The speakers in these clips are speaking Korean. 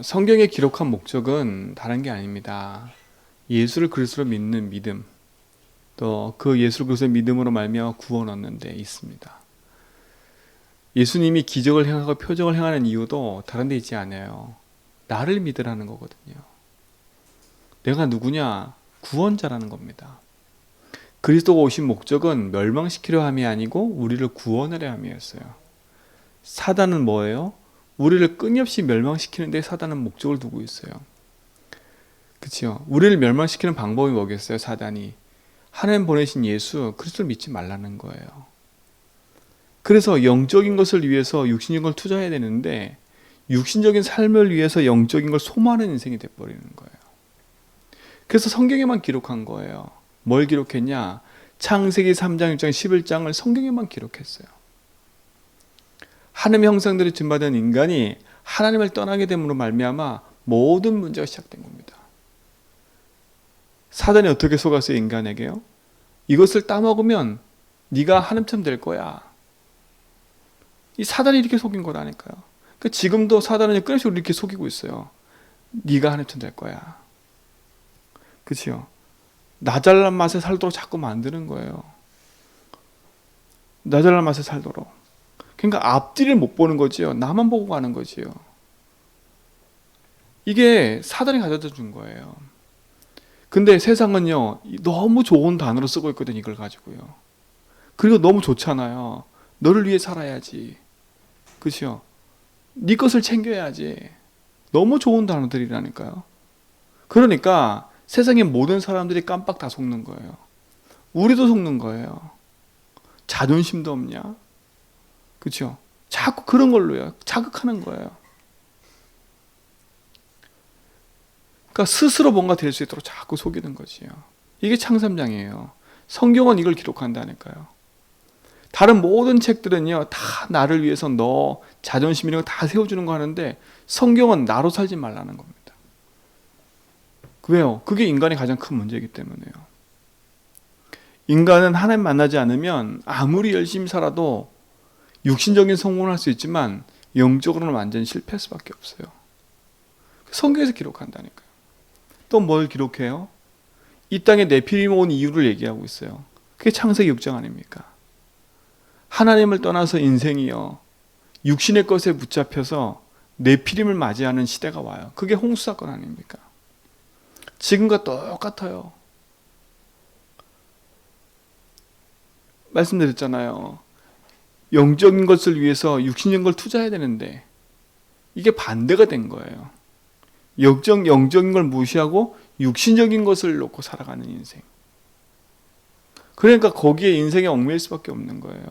성경에 기록한 목적은 다른 게 아닙니다. 예수를 그리스도로 믿는 믿음, 또 그 예수를 그리스도의 믿음으로 말미암아 구원 얻는 데 있습니다. 예수님이 기적을 행하고 표적을 행하는 이유도 다른 데 있지 않아요. 나를 믿으라는 거거든요. 내가 누구냐? 구원자라는 겁니다. 그리스도가 오신 목적은 멸망시키려 함이 아니고 우리를 구원하려 함이었어요. 사단은 뭐예요? 우리를 끊임없이 멸망시키는 데 사단은 목적을 두고 있어요. 그치요? 우리를 멸망시키는 방법이 뭐겠어요? 사단이 하나님 보내신 예수 그리스도를 믿지 말라는 거예요. 그래서 영적인 것을 위해서 육신적인 걸 투자해야 되는데 육신적인 삶을 위해서 영적인 걸 소모하는 인생이 돼버리는 거예요. 그래서 성경에만 기록한 거예요. 뭘 기록했냐? 창세기 3장, 6장, 11장을 성경에만 기록했어요. 하나님의 형상대로 지음받은 인간이 하나님을 떠나게 됨으로 말미암아 모든 문제가 시작된 겁니다. 사단이 어떻게 속았어요? 인간에게요. 이것을 따먹으면 네가 하나님처럼 될 거야. 이 사단이 이렇게 속인 거라니까요. 그러니까 지금도 사단은 끊임없이 우리를 이렇게 속이고 있어요. 네가 하나님처럼 될 거야. 그치요? 나 잘난 맛에 살도록 자꾸 만드는 거예요. 나 잘난 맛에 살도록. 그러니까 앞뒤를 못 보는 거지요. 나만 보고 가는 거지요. 이게 사단이 가져다 준 거예요. 근데 세상은요, 너무 좋은 단어로 쓰고 있거든, 이걸 가지고요. 그리고 너무 좋잖아요. 너를 위해 살아야지. 그치요? 네 것을 챙겨야지. 너무 좋은 단어들이라니까요. 그러니까 세상의 모든 사람들이 깜빡 다 속는 거예요. 우리도 속는 거예요. 자존심도 없냐? 그렇죠? 자꾸 그런 걸로요. 자극하는 거예요. 그러니까 스스로 뭔가 될 수 있도록 자꾸 속이는 거지요. 이게 창삼장이에요. 성경은 이걸 기록한다니까요. 다른 모든 책들은요, 다 나를 위해서 너 자존심 이런 거 다 세워주는 거 하는데 성경은 나로 살지 말라는 겁니다. 왜요? 그게 인간의 가장 큰 문제이기 때문에요. 인간은 하나님 만나지 않으면 아무리 열심히 살아도 육신적인 성공을 할 수 있지만 영적으로는 완전히 실패할 수밖에 없어요. 성경에서 기록한다니까요. 또 뭘 기록해요? 이 땅에 네피림 온 이유를 얘기하고 있어요. 그게 창세기 6장 아닙니까? 하나님을 떠나서 인생이요, 육신의 것에 붙잡혀서 네피림을 맞이하는 시대가 와요. 그게 홍수사건 아닙니까? 지금과 똑같아요. 말씀드렸잖아요. 영적인 것을 위해서 육신적인 걸 투자해야 되는데 이게 반대가 된 거예요. 영적인 걸 무시하고 육신적인 것을 놓고 살아가는 인생. 그러니까 거기에 인생에 얽매일 수밖에 없는 거예요.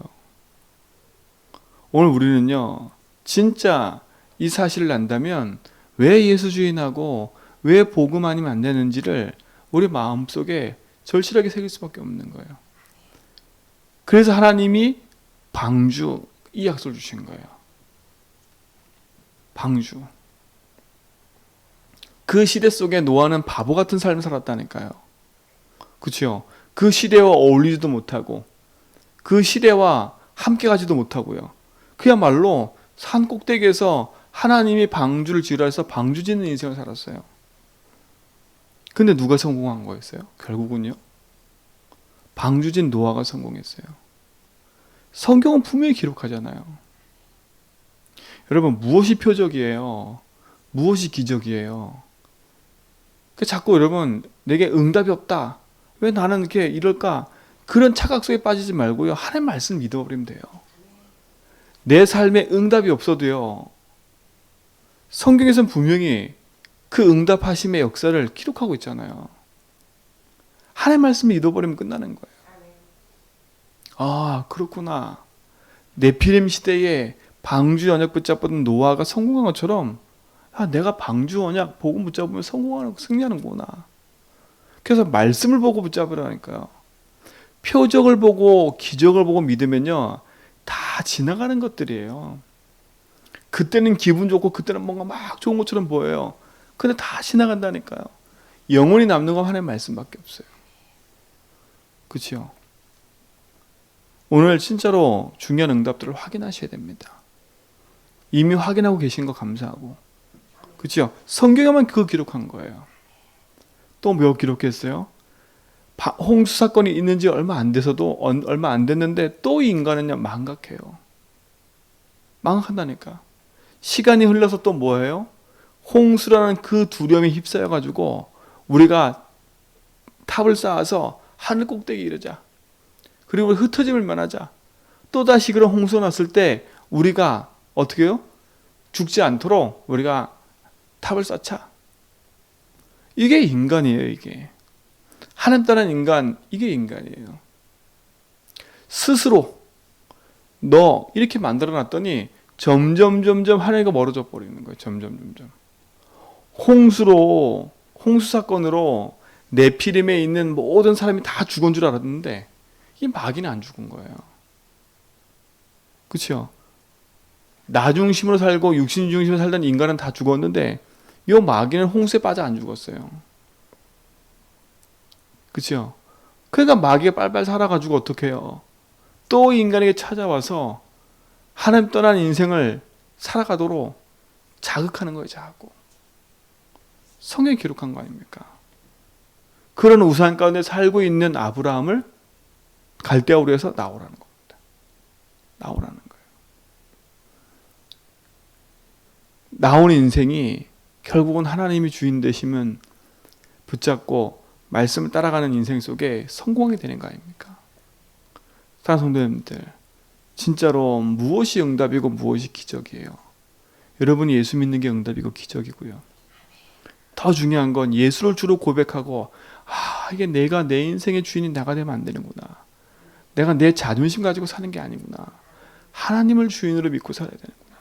오늘 우리는요, 진짜 이 사실을 안다면 왜 예수주의하고 왜 복음 아니면 안 되는지를 우리 마음속에 절실하게 새길 수밖에 없는 거예요. 그래서 하나님이 방주, 이 약속을 주신 거예요. 방주. 그 시대 속에 노아는 바보 같은 삶을 살았다니까요. 그렇죠? 그 시대와 어울리지도 못하고 그 시대와 함께 가지도 못하고요. 그야말로 산 꼭대기에서 하나님이 방주를 지으라 해서 방주 짓는 인생을 살았어요. 근데 누가 성공한 거였어요? 결국은요, 방주진 노아가 성공했어요. 성경은 분명히 기록하잖아요. 여러분, 무엇이 표적이에요? 무엇이 기적이에요? 자꾸 여러분, 내게 응답이 없다, 왜 나는 이렇게 이럴까, 그런 착각 속에 빠지지 말고요, 하나님 말씀 믿어버리면 돼요. 내 삶에 응답이 없어도요, 성경에서는 분명히 그 응답하심의 역사를 기록하고 있잖아요. 하나님 말씀 믿어버리면 끝나는 거예요. 아, 그렇구나. 네피림 시대에 방주 언약 붙잡던 노아가 성공한 것처럼, 아, 내가 방주 언약 복음 붙잡으면 성공하는, 승리하는구나. 그래서 말씀을 보고 붙잡으라니까요. 표적을 보고 기적을 보고 믿으면요, 다 지나가는 것들이에요. 그때는 기분 좋고 그때는 뭔가 막 좋은 것처럼 보여요. 근데 다 지나간다니까요. 영원히 남는 건 하나님의 말씀밖에 없어요. 그렇죠? 오늘 진짜로 중요한 응답들을 확인하셔야 됩니다. 이미 확인하고 계신 거 감사하고, 그렇죠? 성경에만 그거 기록한 거예요. 또 뭐 기록했어요? 홍수 사건이 있는지 얼마 안 돼서도 얼마 안 됐는데 또 인간은요 망각해요. 망각한다니까. 시간이 흘러서 또 뭐예요? 홍수라는 그 두려움에 휩싸여 가지고 우리가 탑을 쌓아서 하늘 꼭대기 이르자. 그리고 흩어짐을 면하자. 또다시 그런 홍수가 났을 때 우리가 어떻게 해요? 죽지 않도록 우리가 탑을 쌓자. 이게 인간이에요, 이게. 하나님 따른 인간, 이게 인간이에요. 스스로 너 이렇게 만들어 놨더니 점점 하나님과 멀어져 버리는 거예요. 점점. 홍수 사건으로 네피림에 있는 모든 사람이 다 죽은 줄 알았는데 이 마귀는 안 죽은 거예요. 그렇죠? 나 중심으로 살고 육신 중심으로 살던 인간은 다 죽었는데 이 마귀는 홍수에 빠져 안 죽었어요. 그렇죠? 그러니까 마귀가 빨빨 살아가지고 어떻게 해요? 또 인간에게 찾아와서 하나님 떠난 인생을 살아가도록 자극하는 거예요. 자꾸. 성경에 기록한 거 아닙니까? 그런 우상 가운데 살고 있는 아브라함을 갈대아우르 에서 나오라는 겁니다. 나오라는 거예요. 나오는 인생이 결국은 하나님이 주인 되심은 붙잡고 말씀을 따라가는 인생 속에 성공하게 되는 거 아닙니까? 사랑하는 성도님들, 진짜로 무엇이 응답이고 무엇이 기적이에요? 여러분이 예수 믿는 게 응답이고 기적이고요. 더 중요한 건 예수를 주로 고백하고 이게 내가 내 인생의 주인이 나가 되면 안 되는구나. 내가 내 자존심 가지고 사는 게 아니구나. 하나님을 주인으로 믿고 살아야 되는구나.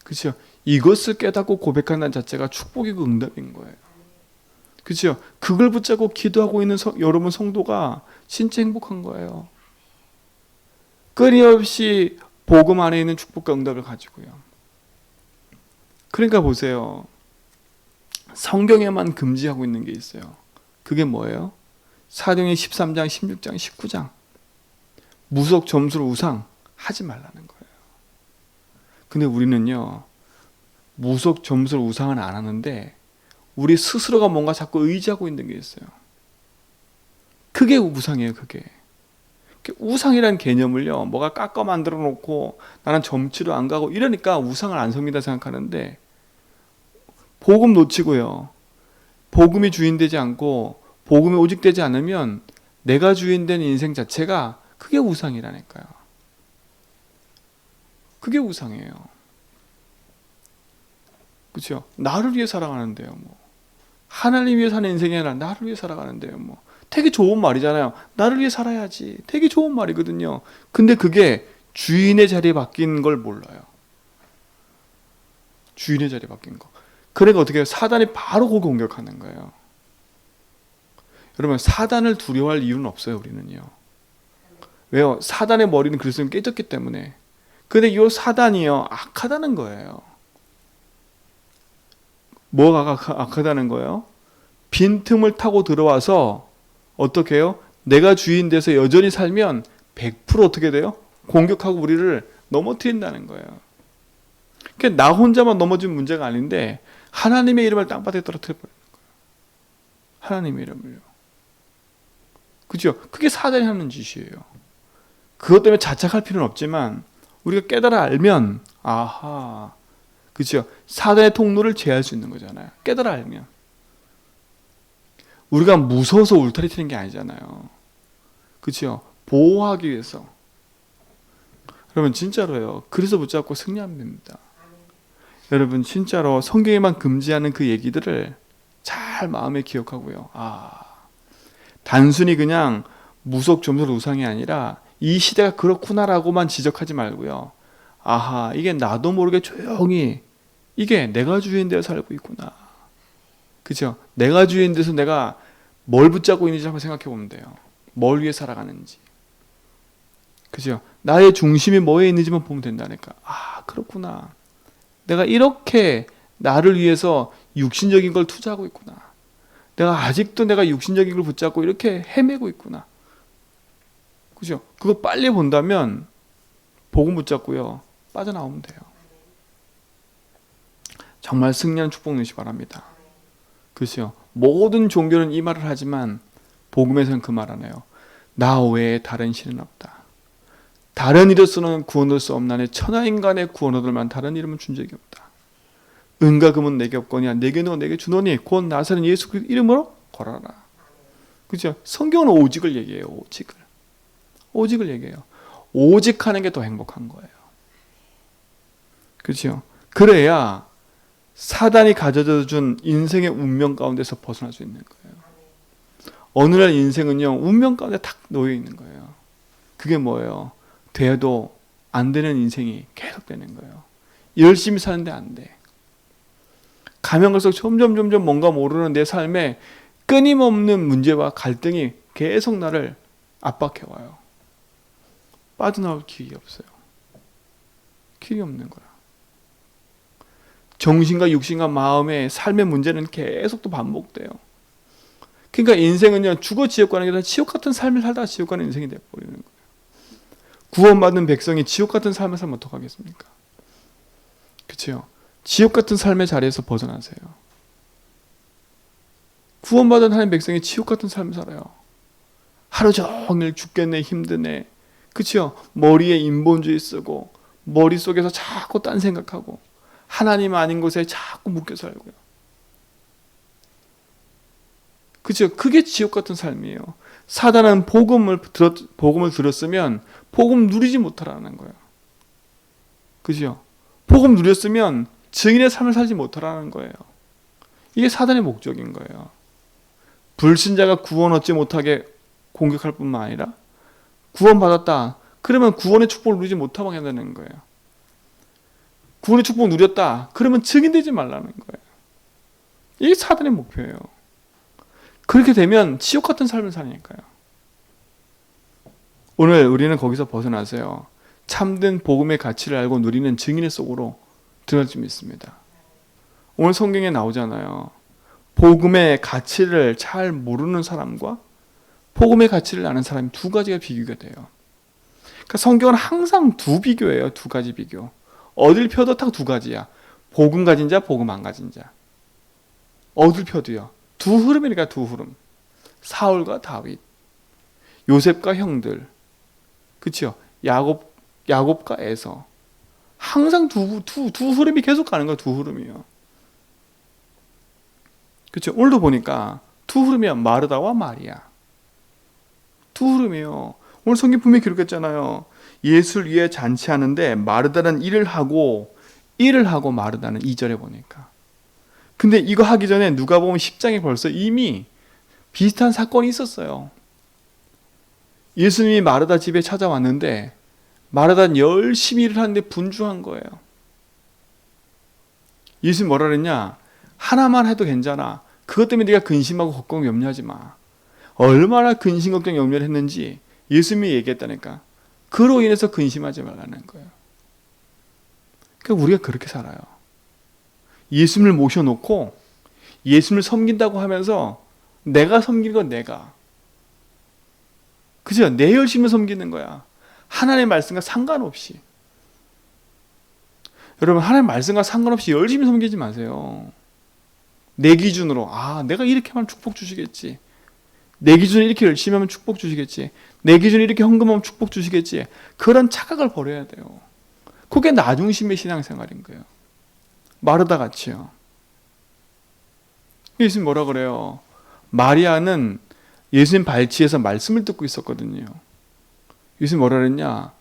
그렇죠? 이것을 깨닫고 고백한다는 자체가 축복이고 응답인 거예요. 그렇죠? 그걸 붙잡고 기도하고 있는 여러분 성도가 진짜 행복한 거예요. 끊임없이 복음 안에 있는 축복과 응답을 가지고요. 그러니까 보세요. 성경에만 금지하고 있는 게 있어요. 그게 뭐예요? 사도행전 13장, 16장, 19장. 무속, 점술, 우상 하지 말라는 거예요. 근데 우리는요. 무속, 점술, 우상은 안 하는데 우리 스스로가 뭔가 자꾸 의지하고 있는 게 있어요. 그게 우상이에요. 그게. 우상이라는 개념을요. 뭐가 깎아 만들어 놓고 나는 점치러 안 가고 이러니까 우상을 안 섬긴다 생각하는데 복음 놓치고요. 복음이 주인되지 않고 복음이 오직 되지 않으면 내가 주인된 인생 자체가 그게 우상이라니까요. 그게 우상이에요. 그렇죠? 나를 위해 살아가는데요. 뭐. 하나님 위해 사는 인생이 아니라 나를 위해 살아가는데요. 뭐. 되게 좋은 말이잖아요. 나를 위해 살아야지. 되게 좋은 말이거든요. 근데 그게 주인의 자리에 바뀐 걸 몰라요. 주인의 자리에 바뀐 거. 그러니까 어떻게 해요? 사단이 바로 그걸 공격하는 거예요. 여러분 사단을 두려워할 이유는 없어요. 우리는요. 왜요? 사단의 머리는 그리스도는 깨졌기 때문에. 근데 이 사단이요 악하다는 거예요. 뭐가 악하다는 거예요? 빈틈을 타고 들어와서 어떻게 해요? 내가 주인 돼서 여전히 살면 100% 어떻게 돼요? 공격하고 우리를 넘어뜨린다는 거예요. 그러니까 나 혼자만 넘어지면 문제가 아닌데 하나님의 이름을 땅바닥에 떨어뜨려 버리는 거예요. 하나님의 이름을요. 그죠? 그게 사단이 하는 짓이에요. 그것 때문에 자책할 필요는 없지만 우리가 깨달아 알면 아하, 그죠? 사단의 통로를 제할 수 있는 거잖아요. 깨달아 알면. 우리가 무서워서 울타리 트는 게 아니잖아요. 그죠? 보호하기 위해서. 그러면 진짜로요. 그래서 붙잡고 승리하면 됩니다. 여러분 진짜로 성경에만 금지하는 그 얘기들을 잘 마음에 기억하고요. 단순히 그냥 무속 점술 우상이 아니라 이 시대가 그렇구나라고만 지적하지 말고요. 아하, 이게 나도 모르게 조용히 이게 내가 주인 되어 살고 있구나. 그죠? 내가 주인 돼서 내가 뭘 붙잡고 있는지 한번 생각해 보면 돼요. 뭘 위해 살아가는지. 그죠? 나의 중심이 뭐에 있는지만 보면 된다니까. 그렇구나. 내가 이렇게 나를 위해서 육신적인 걸 투자하고 있구나. 내가 아직도 내가 육신적인 걸 붙잡고 이렇게 헤매고 있구나. 그죠? 그거 빨리 본다면 복음 붙잡고요. 빠져나오면 돼요. 정말 승리하는 축복 누리시 바랍니다. 그렇죠? 모든 종교는 이 말을 하지만 복음에서는 그 말 안 해요. 나 외에 다른 신은 없다. 다른 이로서는 구원 얻을 수 없나니 천하인간의 구원 얻을 만한 다른 이름은 준 적이 없다. 은과 금은 내게 없거니와 내게 누가 내게 주노니 곧 나사렛 예수 그리스도 이름으로 걸어라. 그렇죠? 성경은 오직을 얘기해요. 오직을 얘기해요. 오직 하는 게 더 행복한 거예요. 그렇죠? 그래야 사단이 가져다 준 인생의 운명 가운데서 벗어날 수 있는 거예요. 어느 날 인생은요, 운명 가운데 탁 놓여 있는 거예요. 그게 뭐예요? 돼도 안 되는 인생이 계속 되는 거예요. 열심히 사는데 안 돼. 가면 갈수록 점점 뭔가 모르는 내 삶에 끊임없는 문제와 갈등이 계속 나를 압박해와요. 빠져나올 길이 없어요. 길이 없는 거야. 정신과 육신과 마음의 삶의 문제는 계속 또 반복돼요. 그러니까 인생은요, 죽어 지옥 가는 게 아니라 지옥 같은 삶을 살다가 지옥 가는 인생이 돼버리는 거예요. 구원받은 백성이 지옥 같은 삶을 살면 어떡하겠습니까? 그렇죠? 지옥 같은 삶의 자리에서 벗어나세요. 구원받은 하나님 백성이 지옥 같은 삶을 살아요. 하루 종일 죽겠네, 힘드네. 그렇죠? 머리에 인본주의 쓰고 머릿속에서 자꾸 딴 생각하고 하나님 아닌 곳에 자꾸 묶여 살고요. 그렇죠? 그게 지옥 같은 삶이에요. 사단은 복음을 들었으면 복음 누리지 못하라는 거예요. 그죠? 복음 누렸으면 증인의 삶을 살지 못하라는 거예요. 이게 사단의 목적인 거예요. 불신자가 구원 얻지 못하게 공격할 뿐만 아니라 구원 받았다. 그러면 구원의 축복을 누리지 못하게 한다는 거예요. 구원의 축복을 누렸다. 그러면 증인되지 말라는 거예요. 이게 사단의 목표예요. 그렇게 되면 지옥 같은 삶을 사니까요. 오늘 우리는 거기서 벗어나서요. 참된 복음의 가치를 알고 누리는 증인의 속으로 들어갈 수 있습니다. 오늘 성경에 나오잖아요. 복음의 가치를 잘 모르는 사람과 복음의 가치를 아는 사람이 두 가지가 비교가 돼요. 그러니까 성경은 항상 두 비교예요. 두 가지 비교. 어딜 펴도 딱 두 가지야. 복음 가진 자, 복음 안 가진 자. 어딜 펴도요. 두 흐름이니까 두 흐름. 사울과 다윗, 요셉과 형들, 그렇죠? 야곱과 에서. 항상 두 흐름이 계속 가는 거야. 두 흐름이요. 그렇죠? 오늘도 보니까 두 흐름이야. 마르다와 마리아. 두 흐름이에요. 오늘 성경 분명히 기록했잖아요. 예수를 위해 잔치하는데 마르다는 일을 하고 마르다는 2절에 보니까. 근데 이거 하기 전에 누가 보면 10장에 벌써 이미 비슷한 사건이 있었어요. 예수님이 마르다 집에 찾아왔는데 마르다는 열심히 일을 하는데 분주한 거예요. 예수님 뭐라 그랬냐? 하나만 해도 괜찮아. 그것 때문에 네가 근심하고 걱정 염려하지 마. 얼마나 근심 걱정 염려를 했는지 예수님이 얘기했다니까. 그로 인해서 근심하지 말라는 거예요. 그러니까 우리가 그렇게 살아요. 예수님을 모셔놓고 예수님을 섬긴다고 하면서 내가 섬기는 건 내가. 그죠? 내 열심을 섬기는 거야. 하나님의 말씀과 상관없이. 여러분, 하나님의 말씀과 상관없이 열심히 섬기지 마세요. 내 기준으로 내가 이렇게 하면 축복 주시겠지. 내 기준으로 이렇게 열심히 하면 축복 주시겠지. 내 기준으로 이렇게 헌금하면 축복 주시겠지. 그런 착각을 버려야 돼요. 그게 나중심의 신앙생활인 거예요. 마르다 같이요. 예수님 뭐라 그래요? 마리아는 예수님 발치에서 말씀을 듣고 있었거든요. 예수님 뭐라 그랬냐?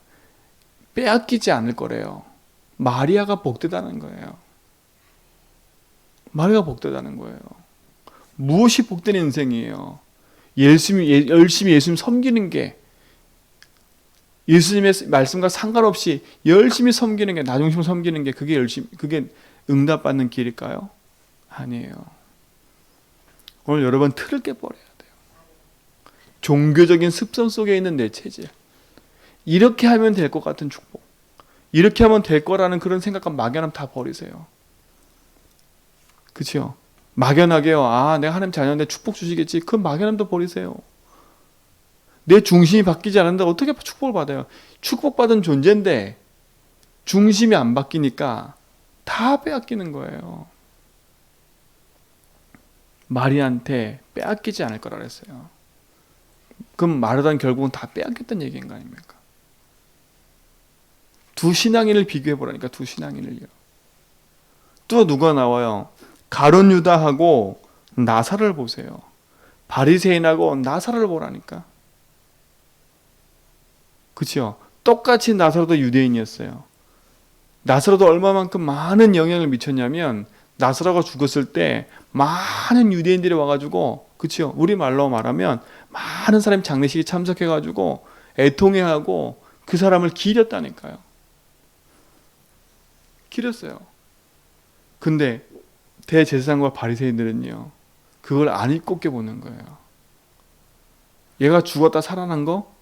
빼앗기지 않을 거래요. 마리아가 복되다는 거예요. 마리아가 복되다는 거예요. 무엇이 복된 인생이에요? 열심히 예수님 섬기는 게, 예수님의 말씀과 상관없이 열심히 섬기는 게, 나중심 섬기는 게 그게 응답받는 길일까요? 아니에요. 오늘 여러분 틀을 깨버려야 돼요. 종교적인 습성 속에 있는 내 체질. 이렇게 하면 될 것 같은 축복. 이렇게 하면 될 거라는 그런 생각과 막연함 다 버리세요. 그렇죠? 막연하게요. 내가 하나님 자녀인데 축복 주시겠지. 그 막연함도 버리세요. 내 중심이 바뀌지 않는다. 어떻게 축복을 받아요? 축복받은 존재인데 중심이 안 바뀌니까 다 다 빼앗기는 거예요. 마리아한테 빼앗기지 않을 거라 그랬어요. 그럼 마르다는 결국은 다 빼앗겼다는 얘기인 거 아닙니까? 두 신앙인을 비교해 보라니까, 두 신앙인을요. 또 누가 나와요? 가룟 유다하고 나사를 보세요. 바리새인하고 나사를 보라니까. 그렇죠? 똑같이 나사로도 유대인이었어요. 나사로도 얼마만큼 많은 영향을 미쳤냐면 나사로가 죽었을 때 많은 유대인들이 와가지고, 그렇죠? 우리 말로 말하면 많은 사람이 장례식에 참석해가지고 애통해하고 그 사람을 기렸다니까요. 기렸어요. 근데 대제사장과 바리새인들은요, 그걸 안 입곱게 보는 거예요. 얘가 죽었다 살아난 거?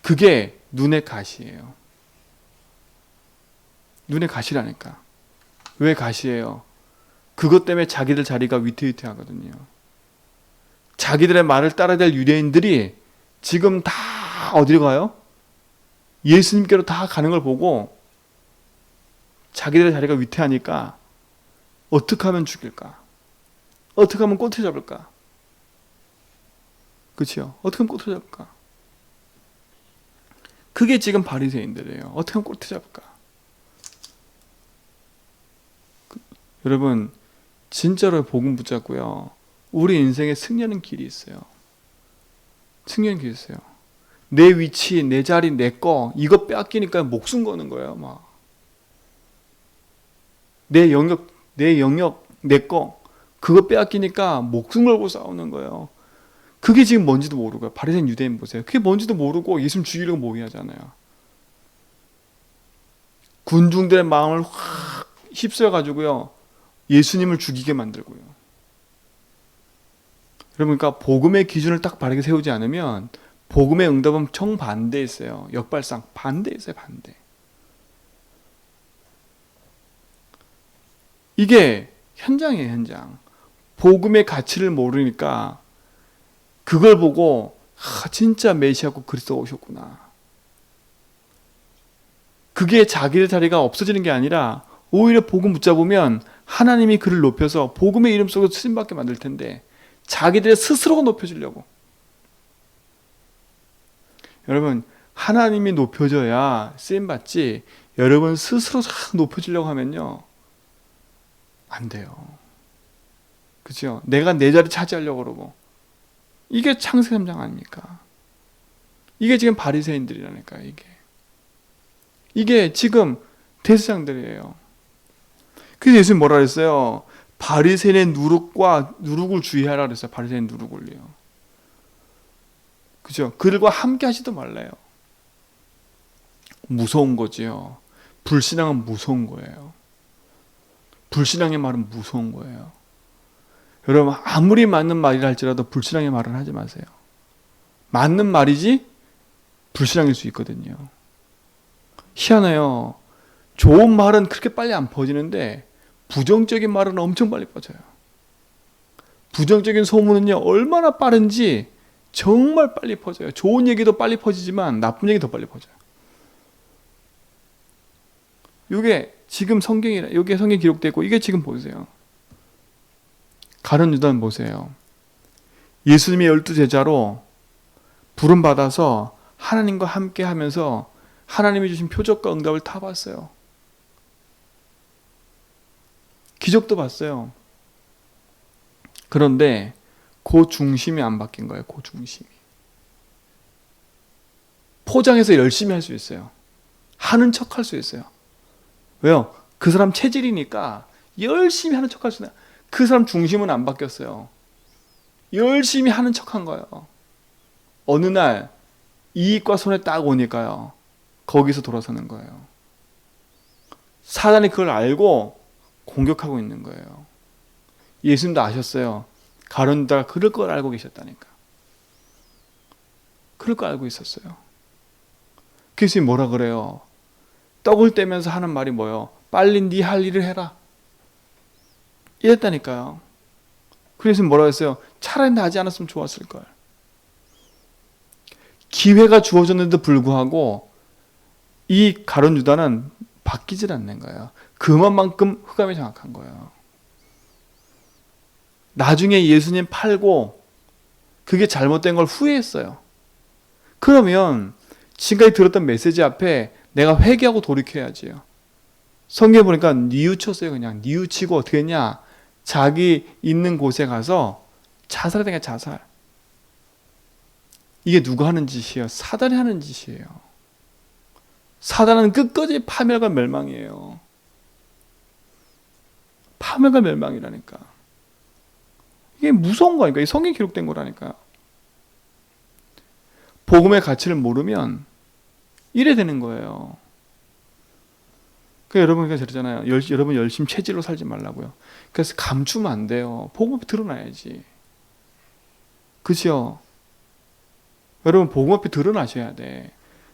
그게 눈의 가시예요. 눈의 가시라니까. 왜 가시예요? 그것 때문에 자기들 자리가 위태위태하거든요. 자기들의 말을 따라야 될 유대인들이 지금 다 어디로 가요? 예수님께로 다 가는 걸 보고 자기들의 자리가 위태하니까 어떻게 하면 죽일까? 어떻게 하면 꼬투리 잡을까? 그렇죠? 어떻게 하면 꼬투리 잡을까? 그게 지금 바리새인들이에요. 어떻게 하면 꼬투리 잡을까? 여러분, 진짜로 복음 붙잡고요, 우리 인생에 승리하는 길이 있어요. 승리하는 길이 있어요. 내 위치, 내 자리, 내 거, 이거 빼앗기니까 목숨 거는 거예요. 막 내 영역, 내 거, 그거 빼앗기니까 목숨 걸고 싸우는 거예요. 그게 지금 뭔지도 모르고요. 바리새인 유대인 보세요. 그게 뭔지도 모르고 예수님 죽이려고 모의하잖아요. 군중들의 마음을 확 휩쓸어가지고요, 예수님을 죽이게 만들고요. 그러니까 복음의 기준을 딱 바르게 세우지 않으면 복음의 응답은 정반대에 있어요. 역발상 반대에 있어요. 반대. 이게 현장이에요. 현장. 복음의 가치를 모르니까 그걸 보고 진짜 메시아고 그리스도가 오셨구나. 그게 자기의 자리가 없어지는 게 아니라 오히려 복음 붙잡으면 하나님이 그를 높여서 복음의 이름 속에서 쓰임받게 만들 텐데 자기들의 스스로가 높여지려고. 여러분, 하나님이 높여져야 쓰임받지 여러분 스스로 높여지려고 하면요, 안 돼요. 그렇죠? 내가 내 자리 차지하려고 그러고. 이게 창세기 3장 아닙니까? 이게 지금 바리새인들이라니까요. 이게 지금 대제사장들이에요. 그래서 예수님 뭐라 그랬어요? 바리새인의 누룩을 주의하라 그랬어요. 바리새인 누룩을요. 그죠? 그들과 함께 하지도 말래요. 무서운 거지요. 불신앙은 무서운 거예요. 불신앙의 말은 무서운 거예요. 여러분, 아무리 맞는 말이라 할지라도 불신앙의 말은 하지 마세요. 맞는 말이지 불신앙일 수 있거든요. 희한해요. 좋은 말은 그렇게 빨리 안 퍼지는데 부정적인 말은 엄청 빨리 퍼져요. 부정적인 소문은요, 얼마나 빠른지 정말 빨리 퍼져요. 좋은 얘기도 빨리 퍼지지만 나쁜 얘기 더 빨리 퍼져요. 이게 지금 성경에 기록되어 있고, 이게 지금 보세요. 가룟 유다는 보세요. 예수님이 12제자로 부름받아서 하나님과 함께 하면서 하나님이 주신 표적과 응답을 다 봤어요. 기적도 봤어요. 그런데 그 중심이 안 바뀐 거예요. 그 중심이. 포장해서 열심히 할 수 있어요. 하는 척 할 수 있어요. 왜요? 그 사람 체질이니까 열심히 하는 척 할 수 있어요. 그 사람 중심은 안 바뀌었어요. 열심히 하는 척 한 거예요. 어느 날 이익과 손에 딱 오니까요, 거기서 돌아서는 거예요. 사단이 그걸 알고 공격하고 있는 거예요. 예수님도 아셨어요. 가룟 유다가 그럴 걸 알고 계셨다니까. 그럴 걸 알고 있었어요. 예수님이 뭐라 그래요? 떡을 떼면서 하는 말이 뭐예요? 빨리 네 할 일을 해라. 이랬다니까요. 그래서 뭐라 했어요? 차라리 나지 않았으면 좋았을걸. 기회가 주어졌는데도 불구하고 이 가룟 유다는 바뀌질 않는 거예요. 그만큼 흑암이 장악한 거예요. 나중에 예수님 팔고 그게 잘못된 걸 후회했어요. 그러면 지금까지 들었던 메시지 앞에 내가 회개하고 돌이켜야지요. 성경에 보니까 뉘우쳤어요. 그냥 뉘우치고 어떻게 했냐, 자기 있는 곳에 가서 자살했던 게 자살. 이게 누가 하는 짓이에요? 사단이 하는 짓이에요. 사단은 끝까지 파멸과 멸망이에요. 파멸과 멸망이라니까. 이게 무서운 거니까. 이 성경에 기록된 거라니까요. 복음의 가치를 모르면 이래 되는 거예요. 그러니까 여러분 그러잖아요. 여러분 열심히 체질로 살지 말라고요. 그래서 감추면 안 돼요. 복음 앞에 드러나야지. 그죠? 여러분 복음 앞에 드러나셔야 돼.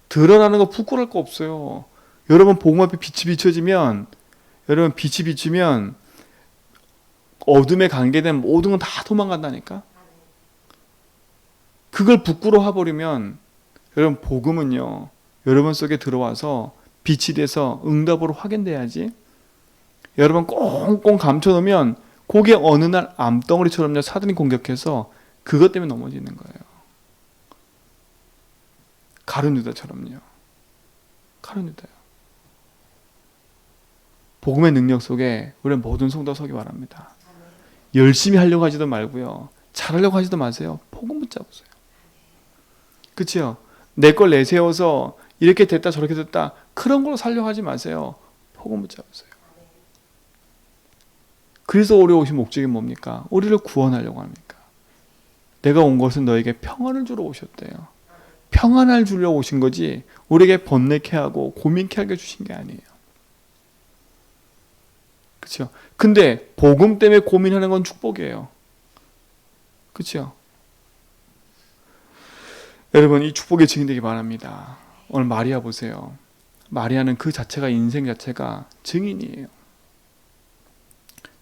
드러나는 거 부끄러울 거 없어요. 여러분 복음 앞에 빛이 비춰지면, 여러분 빛이 비추면 어둠에 관계된 모든 건 다 도망간다니까. 그걸 부끄러워 버리면 여러분 복음은요, 여러분 속에 들어와서 빛이 돼서 응답으로 확인돼야지. 여러분 꽁꽁 감춰놓으면 그게 어느 날 암덩어리처럼요 사단이 공격해서 그것 때문에 넘어지는 거예요. 가룟 유다처럼요. 가룟 유다요. 복음의 능력 속에 우리는 모든 성도 서기 바랍니다. 열심히 하려고 하지도 말고요. 잘하려고 하지도 마세요. 복음 붙잡으세요. 그치요? 내 걸 내세워서 이렇게 됐다 저렇게 됐다 그런 걸로 살려고 하지 마세요. 복음 붙잡으세요. 그래서 우리 오신 목적이 뭡니까? 우리를 구원하려고 합니까? 내가 온 것은 너에게 평안을 주러 오셨대요. 평안을 주려 오신 거지 우리에게 번뇌케 하고 고민케 하게 주신 게 아니에요. 그렇죠? 근데 복음 때문에 고민하는 건 축복이에요. 그렇죠? 여러분 이 축복의 증인 되기 바랍니다. 오늘 마리아 보세요. 마리아는 그 자체가 인생 자체가 증인이에요.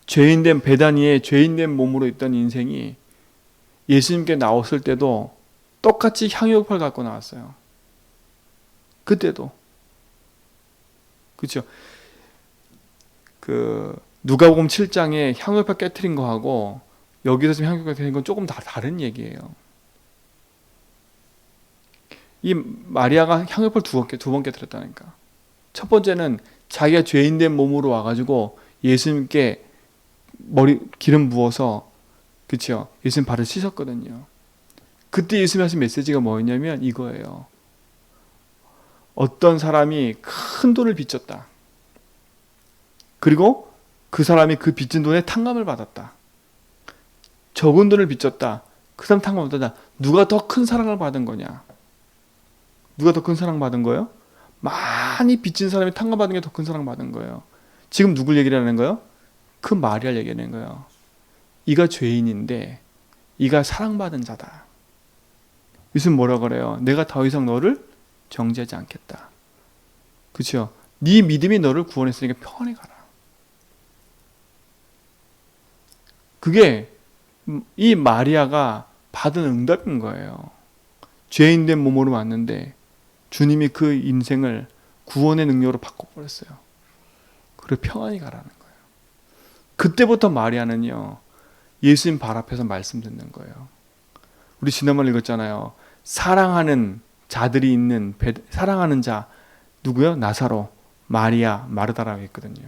죄인된 베다니에 죄인된 몸으로 있던 인생이 예수님께 나왔을 때도 똑같이 향유옥을 갖고 나왔어요. 그때도. 그렇죠? 그 누가복음 7장에 향유옥을 깨트린 거하고 여기서 지금 향유옥을 깨트린 건 조금 다 다른 얘기예요. 이 마리아가 향유옥을 두 번 깨트렸다니까. 첫 번째는 자기가 죄인된 몸으로 와가지고 예수님께 머리 기름 부어서, 그렇죠? 예수님 발을 씻었거든요. 그때 예수님이 하신 메시지가 뭐였냐면 이거예요. 어떤 사람이 큰 돈을 빚졌다. 그리고 그 사람이 그 빚진 돈에 탕감을 받았다. 적은 돈을 빚졌다. 그 사람 탕감을 받았다. 누가 더 큰 사랑을 받은 거냐? 누가 더 큰 사랑 받은 거예요? 많이 빚진 사람이 탕감받은 게 더 큰 사랑 받은 거예요. 지금 누굴 얘기를 하는 거예요? 그 마리아를 얘기하는 거예요. 이가 죄인인데 이가 사랑받은 자다. 예수님 뭐라 그래요? 내가 더 이상 너를 정죄하지 않겠다. 그렇죠? 네 믿음이 너를 구원했으니까 평안히 가라. 그게 이 마리아가 받은 응답인 거예요. 죄인된 몸으로 왔는데 주님이 그 인생을 구원의 능력으로 바꿔버렸어요. 그리고 평안히 가라는 거예요. 그때부터 마리아는요, 예수님 발 앞에서 말씀 듣는 거예요. 우리 지난번에 읽었잖아요. 사랑하는 자들이 있는, 사랑하는 자 누구요? 나사로, 마리아, 마르다라고 했거든요.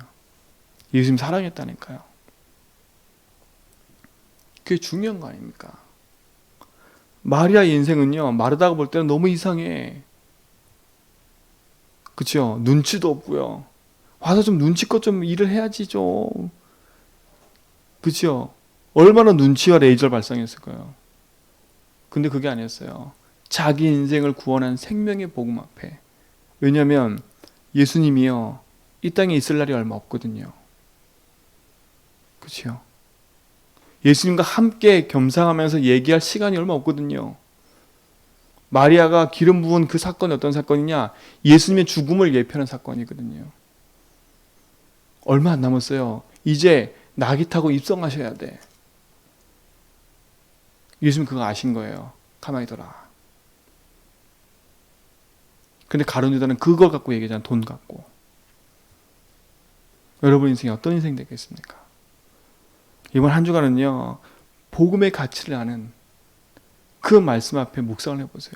예수님 사랑했다니까요. 그게 중요한 거 아닙니까? 마리아의 인생은요, 마르다가 볼 때는 너무 이상해. 그쵸? 눈치도 없고요. 와서 좀 눈치껏 좀 일을 해야지 좀. 그쵸? 얼마나 눈치와 레이저를 발상했을까요? 근데 그게 아니었어요. 자기 인생을 구원한 생명의 복음 앞에. 왜냐하면 예수님이요, 이 땅에 있을 날이 얼마 없거든요. 그쵸? 예수님과 함께 겸상하면서 얘기할 시간이 얼마 없거든요. 마리아가 기름 부은 그 사건이 어떤 사건이냐? 예수님의 죽음을 예표하는 사건이거든요. 얼마 안 남았어요. 이제 나귀 타고 입성하셔야 돼. 예수님 그거 아신 거예요. 가만히 둬라. 근데 가룟 유다는 그걸 갖고 얘기하잖아. 돈 갖고. 여러분 인생이 어떤 인생이 되겠습니까? 이번 한 주간은요, 복음의 가치를 아는 그 말씀 앞에 묵상을 해보세요.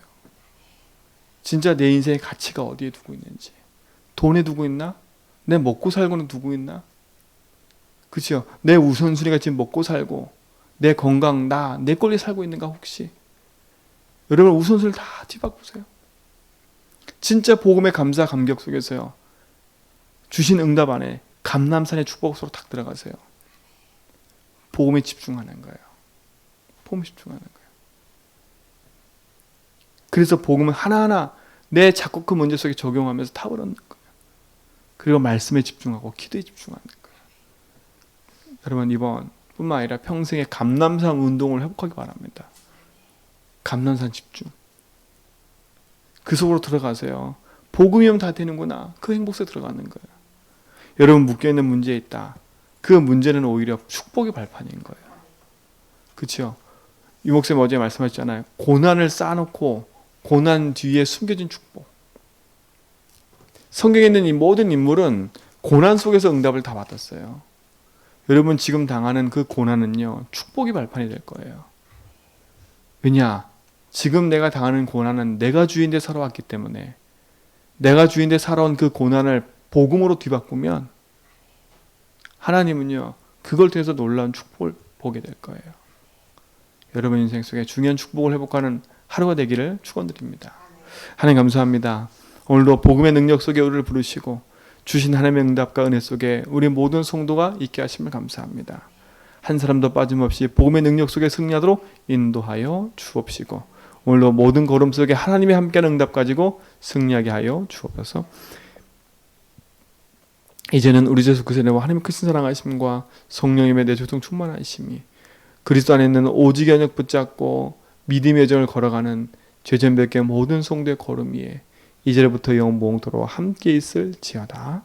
진짜 내 인생의 가치가 어디에 두고 있는지. 돈에 두고 있나? 내 먹고 살고는 두고 있나? 그치요? 내 우선순위가 지금 먹고 살고 내 건강, 내 권리 살고 있는가 혹시? 여러분 우선순위를 다 뒤바꾸세요. 진짜 복음의 감사 감격 속에서요, 주신 응답 안에 감람산의 축복 속으로 탁 들어가세요. 복음에 집중하는 거예요. 복음에 집중하는 거예요. 그래서 복음은 하나하나 내 작고 큰 문제 속에 적용하면서 타버리는 거예요. 그리고 말씀에 집중하고 기도에 집중하는 거예요. 여러분 이번 뿐만 아니라 평생에 감람산 운동을 회복하기 바랍니다. 감람산 집중. 그 속으로 들어가세요. 복음이면 다 되는구나. 그 행복 속에 들어가는 거예요. 여러분 묶여있는 문제에 있다. 그 문제는 오히려 축복의 발판인 거예요. 그렇죠? 유 목사님 어제 말씀하셨잖아요. 고난을 쌓아놓고 고난 뒤에 숨겨진 축복. 성경에 있는 이 모든 인물은 고난 속에서 응답을 다 받았어요. 여러분 지금 당하는 그 고난은요, 축복의 발판이 될 거예요. 왜냐? 지금 내가 당하는 고난은 내가 주인데 살아왔기 때문에, 내가 주인데 살아온 그 고난을 복음으로 뒤바꾸면 하나님은요, 그걸 통해서 놀라운 축복을 보게 될 거예요. 여러분 인생 속에 중요한 축복을 회복하는 하루가 되기를 축원드립니다. 하나님 감사합니다. 오늘도 복음의 능력 속에 우리를 부르시고 주신 하나님의 응답과 은혜 속에 우리 모든 성도가 있게 하심을 감사합니다. 한 사람도 빠짐없이 복음의 능력 속에 승리하도록 인도하여 주옵시고, 오늘도 모든 걸음 속에 하나님의 함께하는 응답 가지고 승리하게 하여 주옵소서. 이제는 우리 주 예수 그리스도의 하나님의 크신 사랑하심과 성령님의 내조통 충만하심이 그리스도 안에 있는 오직의 언약 붙잡고 믿음의 여정을 걸어가는 죄전백의 모든 성도의 걸음 위에 이제부터 영원토록 함께 있을지어다.